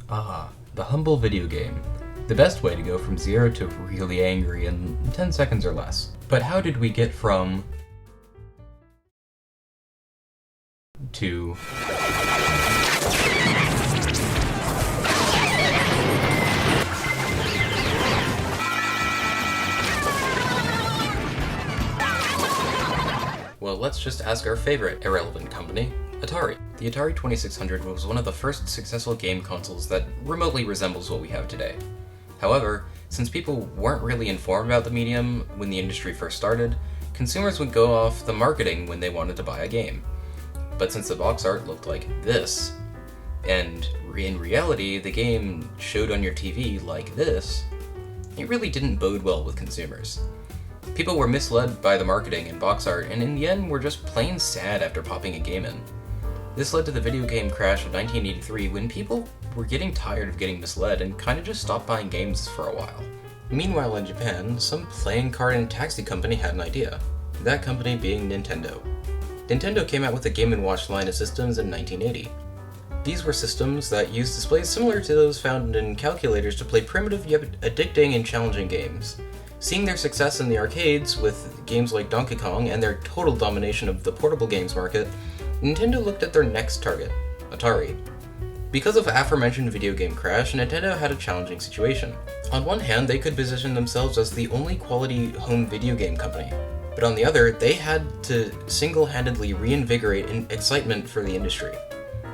Ah, the humble video game. The best way to go from 0 to really angry in 10 seconds or less. But how did we get from to well, let's just ask our favorite irrelevant company, Atari. The Atari 2600 was one of the first successful game consoles that remotely resembles what we have today. However, since people weren't really informed about the medium when the industry first started, consumers would go off the marketing when they wanted to buy a game. But since the box art looked like this, and in reality the game showed on your TV like this, it really didn't bode well with consumers. People were misled by the marketing and box art, and in the end were just plain sad after popping a game in. This led to the video game crash of 1983 when people were getting tired of getting misled and kinda just stopped buying games for a while. Meanwhile in Japan, some playing card and taxi company had an idea, that company being Nintendo. Nintendo came out with a Game & Watch line of systems in 1980. These were systems that used displays similar to those found in calculators to play primitive yet addicting and challenging games. Seeing their success in the arcades with games like Donkey Kong and their total domination of the portable games market, Nintendo looked at their next target, Atari. Because of aforementioned video game crash, Nintendo had a challenging situation. On one hand, they could position themselves as the only quality home video game company, but on the other, they had to single-handedly reinvigorate excitement for the industry.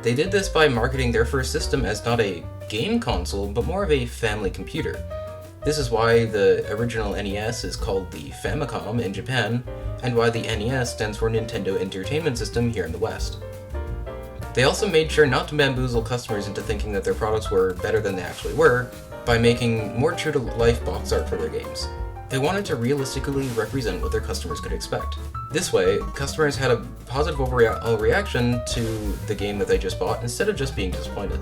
They did this by marketing their first system as not a game console, but more of a family computer. This is why the original NES is called the Famicom in Japan, and why the NES stands for Nintendo Entertainment System here in the West. They also made sure not to bamboozle customers into thinking that their products were better than they actually were, by making more true-to-life box art for their games. They wanted to realistically represent what their customers could expect. This way, customers had a positive overall reaction to the game that they just bought instead of just being disappointed.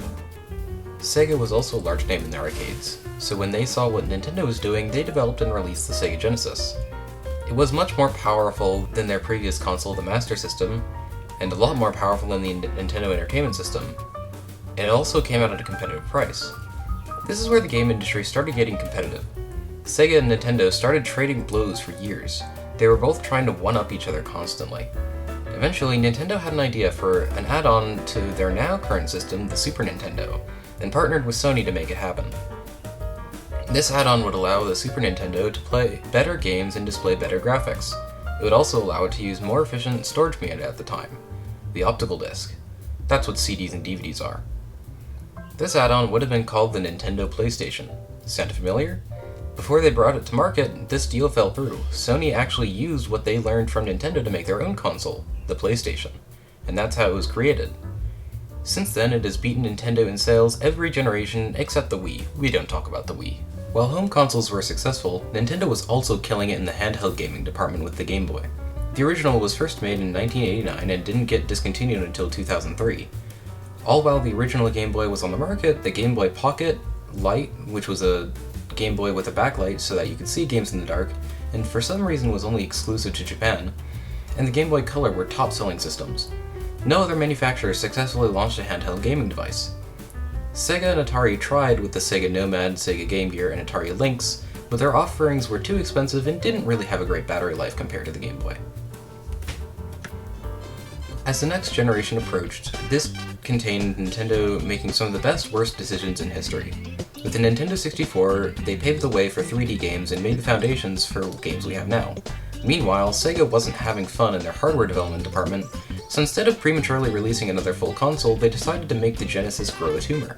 Sega was also a large name in the arcades, so when they saw what Nintendo was doing, they developed and released the Sega Genesis. It was much more powerful than their previous console, the Master System, and a lot more powerful than the Nintendo Entertainment System. And it also came out at a competitive price. This is where the game industry started getting competitive. Sega and Nintendo started trading blows for years. They were both trying to one-up each other constantly. Eventually, Nintendo had an idea for an add-on to their now current system, the Super Nintendo, and partnered with Sony to make it happen. This add-on would allow the Super Nintendo to play better games and display better graphics. It would also allow it to use more efficient storage media at the time, the optical disc. That's what CDs and DVDs are. This add-on would have been called the Nintendo PlayStation. Sound familiar? Before they brought it to market, this deal fell through. Sony actually used what they learned from Nintendo to make their own console, the PlayStation, and that's how it was created. Since then, it has beaten Nintendo in sales every generation except the Wii. We don't talk about the Wii. While home consoles were successful, Nintendo was also killing it in the handheld gaming department with the Game Boy. The original was first made in 1989 and didn't get discontinued until 2003. All while the original Game Boy was on the market, the Game Boy Pocket Light, which was a Game Boy with a backlight so that you could see games in the dark, and for some reason was only exclusive to Japan, and the Game Boy Color were top-selling systems. No other manufacturer successfully launched a handheld gaming device. Sega and Atari tried with the Sega Nomad, Sega Game Gear, and Atari Lynx, but their offerings were too expensive and didn't really have a great battery life compared to the Game Boy. As the next generation approached, this contained Nintendo making some of the best worst decisions in history. With the Nintendo 64, they paved the way for 3D games and made the foundations for games we have now. Meanwhile, Sega wasn't having fun in their hardware development department, so instead of prematurely releasing another full console, they decided to make the Genesis grow a tumor.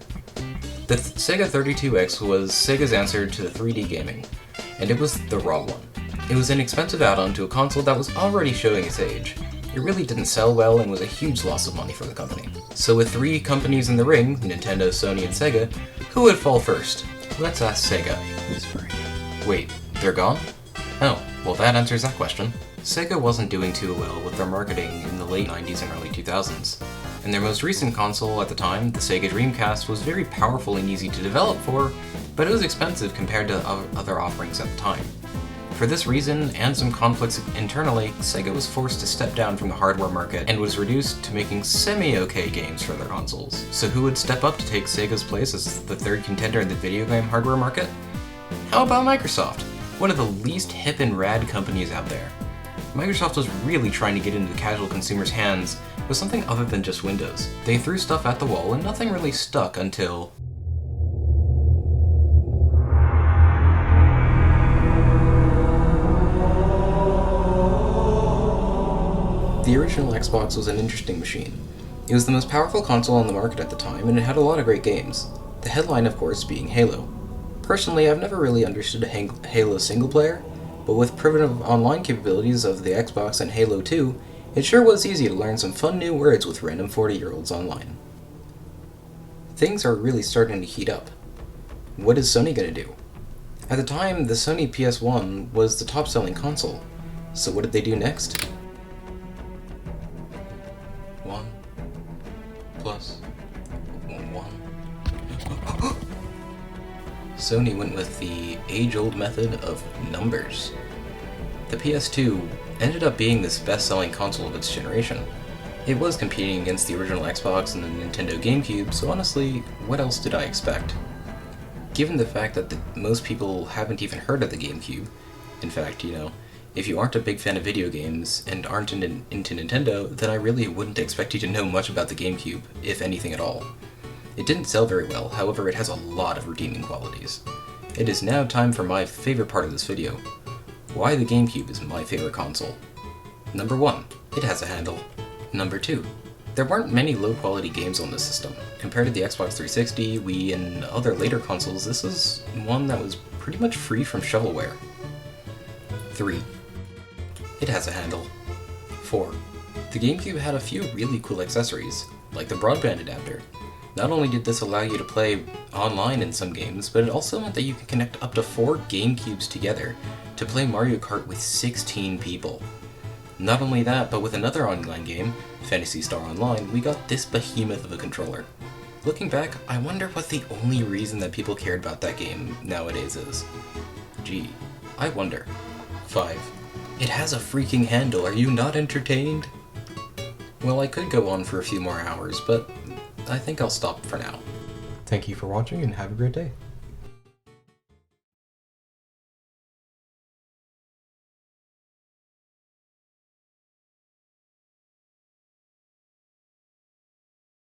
The Sega 32X was Sega's answer to the 3D gaming, and it was the wrong one. It was an expensive add-on to a console that was already showing its age. It really didn't sell well and was a huge loss of money for the company. So with three companies in the ring, Nintendo, Sony, and Sega, who would fall first? Let's ask Sega. Wait, they're gone? Oh, well that answers that question. Sega wasn't doing too well with their marketing in the late 90s and early 2000s. And their most recent console at the time, the Sega Dreamcast, was very powerful and easy to develop for, but it was expensive compared to other offerings at the time. For For this reason, and some conflicts internally, Sega was forced to step down from the hardware market and was reduced to making semi-okay games for their consoles. So who would step up to take Sega's place as the third contender in the video game hardware market? How about Microsoft, one of the least hip and rad companies out there? Microsoft was really trying to get into the casual consumer's hands with something other than just Windows. They threw stuff at the wall and nothing really stuck until... The original Xbox was an interesting machine. It was the most powerful console on the market at the time, and it had a lot of great games. The headline, of course, being Halo. Personally, I've never really understood a Halo single player, but with primitive online capabilities of the Xbox and Halo 2, it sure was easy to learn some fun new words with random 40-year-olds online. Things are really starting to heat up. What is Sony gonna do? At the time, the Sony PS1 was the top-selling console, so what did they do next? 1 plus 1. Sony went with the age-old method of numbers. The PS2 ended up being this best-selling console of its generation. It was competing against the original Xbox and the Nintendo GameCube, so honestly, what else did I expect? Given the fact that most people haven't even heard of the GameCube, in fact, if you aren't a big fan of video games and aren't into Nintendo, then I really wouldn't expect you to know much about the GameCube, if anything at all. It didn't sell very well, however it has a lot of redeeming qualities. It is now time for my favorite part of this video. Why the GameCube is my favorite console. Number 1, it has a handle. Number 2, there weren't many low-quality games on this system. Compared to the Xbox 360, Wii, and other later consoles, this is one that was pretty much free from shovelware. 3, it has a handle. 4, the GameCube had a few really cool accessories, like the broadband adapter. Not only did this allow you to play online in some games, but it also meant that you could connect up to 4 GameCubes together to play Mario Kart with 16 people. Not only that, but with another online game, Phantasy Star Online, we got this behemoth of a controller. Looking back, I wonder what the only reason that people cared about that game nowadays is. Gee, I wonder. 5, it has a freaking handle, are you not entertained? Well, I could go on for a few more hours, but I think I'll stop for now. Thank you for watching and have a great day.